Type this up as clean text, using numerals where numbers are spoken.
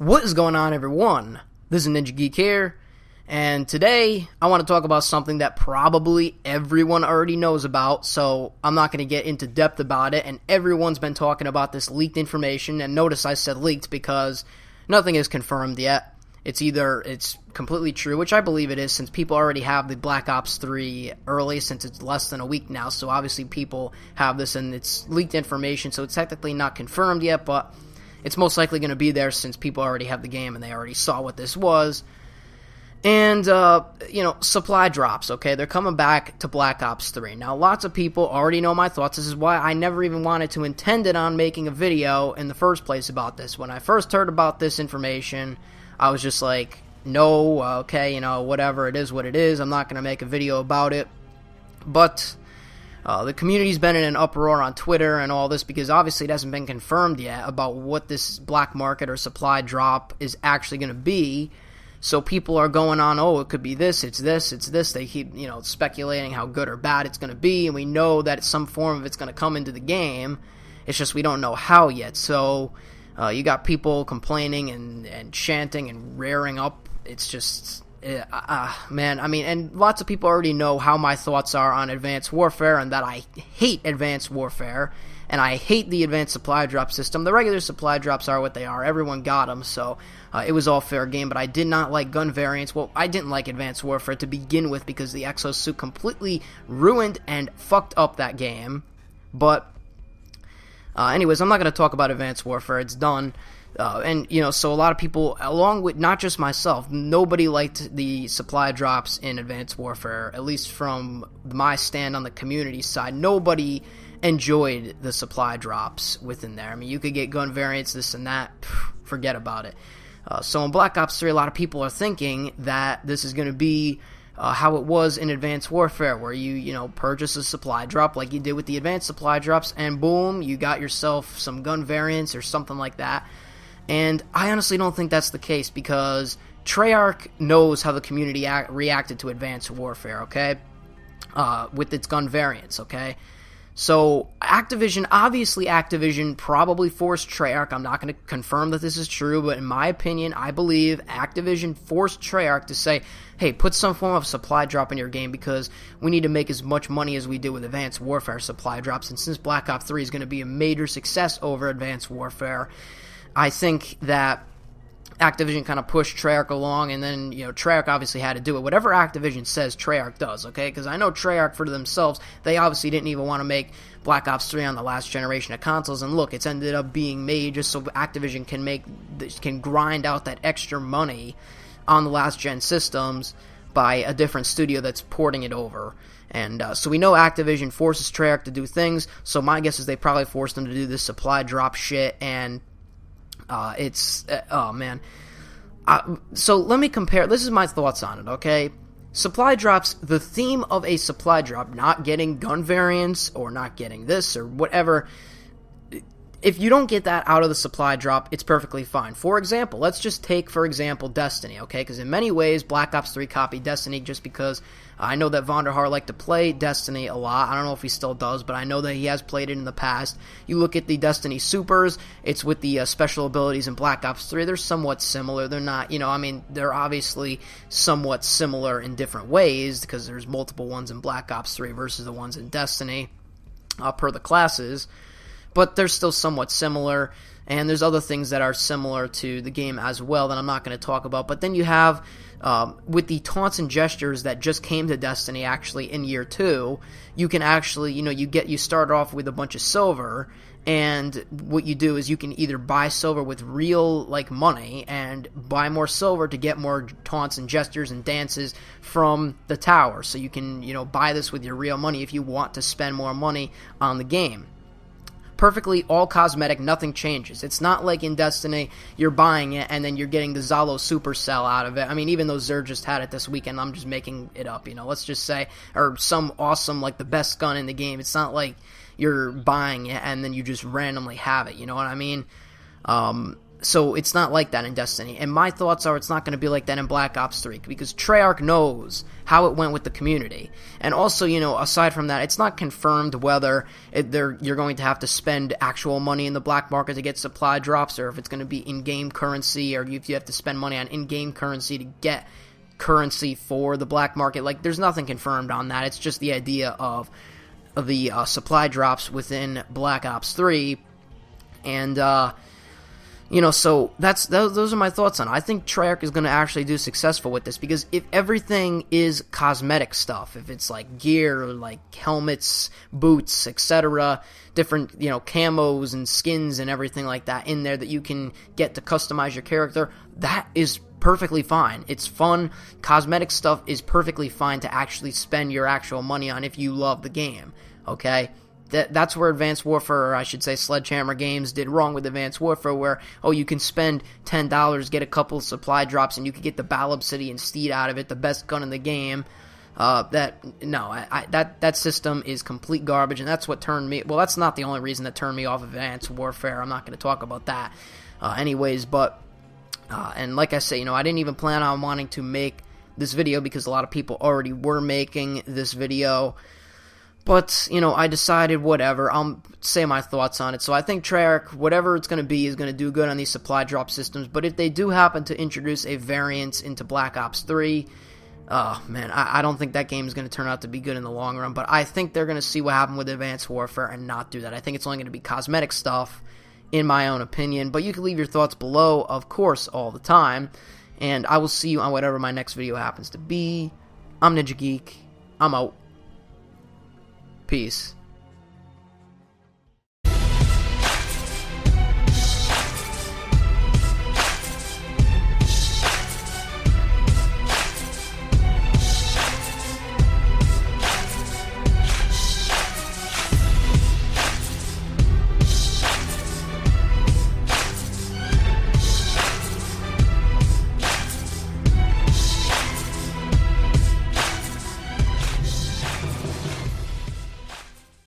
What is going on, everyone? This is Ninja Geek here, and today I want to talk about something that probably everyone already knows about, so I'm not going to get into depth about it, and everyone's been talking about this leaked information, and notice I said leaked because nothing is confirmed yet. It's completely true, which I believe it is, since people already have the Black Ops 3 early, since it's less than a week now, so obviously people have this, and it's leaked information, so it's technically not confirmed yet, but it's most likely going to be there since people already have the game and they already saw what this was. And, supply drops, okay? They're coming back to Black Ops 3. Now, lots of people already know my thoughts. This is why I never even wanted to intend it on making a video in the first place about this. When I first heard about this information, I was just like, no, okay, whatever, it is what it is. I'm not going to make a video about it. But the community's been in an uproar on Twitter and all this because obviously it hasn't been confirmed yet about what this black market or supply drop is actually going to be. So people are going on, oh, it could be this, it's this, it's this. They keep, speculating how good or bad it's going to be, and we know that some form of it's going to come into the game. It's just we don't know how yet. So you got people complaining and chanting and rearing up. It's just, man, and lots of people already know how my thoughts are on Advanced Warfare and that I hate Advanced Warfare, and I hate the Advanced Supply Drop system. The regular supply drops are what they are. Everyone got them, so it was all fair game, but I did not like gun variants. Well, I didn't like Advanced Warfare to begin with because the exosuit completely ruined and fucked up that game. But anyways, I'm not going to talk about Advanced Warfare. It's done. So a lot of people, along with not just myself, nobody liked the supply drops in Advanced Warfare, at least from my stand on the community side. Nobody enjoyed the supply drops within there. You could get gun variants, this and that, forget about it. So in Black Ops 3, a lot of people are thinking that this is going to be how it was in Advanced Warfare, where you purchase a supply drop like you did with the Advanced Supply Drops, and boom, you got yourself some gun variants or something like that. And I honestly don't think that's the case because Treyarch knows how the community reacted to Advanced Warfare, okay? With its gun variants, okay? So Activision probably forced Treyarch. I'm not going to confirm that this is true, but in my opinion, I believe Activision forced Treyarch to say, hey, put some form of supply drop in your game because we need to make as much money as we did with Advanced Warfare supply drops. And since Black Ops 3 is going to be a major success over Advanced Warfare, I think that Activision kind of pushed Treyarch along, and then, Treyarch obviously had to do it. Whatever Activision says, Treyarch does, okay? Because I know Treyarch for themselves, they obviously didn't even want to make Black Ops 3 on the last generation of consoles, and look, it's ended up being made just so Activision can grind out that extra money on the last gen systems by a different studio that's porting it over. And so we know Activision forces Treyarch to do things, so my guess is they probably forced them to do this supply drop shit, and so let me compare. This is my thoughts on it, okay? Supply drops, the theme of a supply drop, not getting gun variants or not getting this or whatever, if you don't get that out of the supply drop, it's perfectly fine. For example, let's just take, Destiny, okay? Because in many ways, Black Ops 3 copied Destiny just because I know that Vonderhaar liked to play Destiny a lot. I don't know if he still does, but I know that he has played it in the past. You look at the Destiny Supers, it's with the special abilities in Black Ops 3. They're somewhat similar. They're not, they're obviously somewhat similar in different ways because there's multiple ones in Black Ops 3 versus the ones in Destiny per the classes. But they're still somewhat similar, and there's other things that are similar to the game as well that I'm not going to talk about. But then you have, with the taunts and gestures that just came to Destiny actually in Year 2, you can actually, you start off with a bunch of silver, and what you do is you can either buy silver with real, money, and buy more silver to get more taunts and gestures and dances from the tower. So you can, buy this with your real money if you want to spend more money on the game. Perfectly all cosmetic, nothing changes. It's not like in Destiny, you're buying it and then you're getting the Zalo Supercell out of it. Even though Zer just had it this weekend, I'm just making it up, let's just say, or some awesome, the best gun in the game. It's not like you're buying it and then you just randomly have it, you know what I mean? So it's not like that in Destiny. And my thoughts are it's not going to be like that in Black Ops 3 because Treyarch knows how it went with the community. And also, you know, aside from that, it's not confirmed whether you're going to have to spend actual money in the black market to get supply drops, or if it's going to be in-game currency, or if you have to spend money on in-game currency to get currency for the black market. Like, there's nothing confirmed on that. It's just the idea of the supply drops within Black Ops 3. And, you know, so those are my thoughts on it. I think Treyarch is going to actually do successful with this, because if everything is cosmetic stuff, if it's like gear, like helmets, boots, etc., different, you know, camos and skins and everything like that in there that you can get to customize your character, that is perfectly fine. It's fun. Cosmetic stuff is perfectly fine to actually spend your actual money on if you love the game, okay? That's where Advanced Warfare, or I should say Sledgehammer Games, did wrong with Advanced Warfare, where, oh, you can spend $10, get a couple supply drops, and you can get the Battle Obsidian Steed out of it, the best gun in the game. That system is complete garbage, and that's what turned me... Well, that's not the only reason that turned me off of Advanced Warfare. I'm not going to talk about that anyways, but... and like I say, you know, I didn't even plan on wanting to make this video because a lot of people already were making this video. But, you know, I decided, whatever, I'll say my thoughts on it. So I think Treyarch, whatever it's going to be, is going to do good on these supply drop systems. But if they do happen to introduce a variant into Black Ops 3, oh, man, I don't think that game is going to turn out to be good in the long run. But I think they're going to see what happened with Advanced Warfare and not do that. I think it's only going to be cosmetic stuff, in my own opinion. But you can leave your thoughts below, of course, all the time. And I will see you on whatever my next video happens to be. I'm Ninja Geek. I'm out. Peace.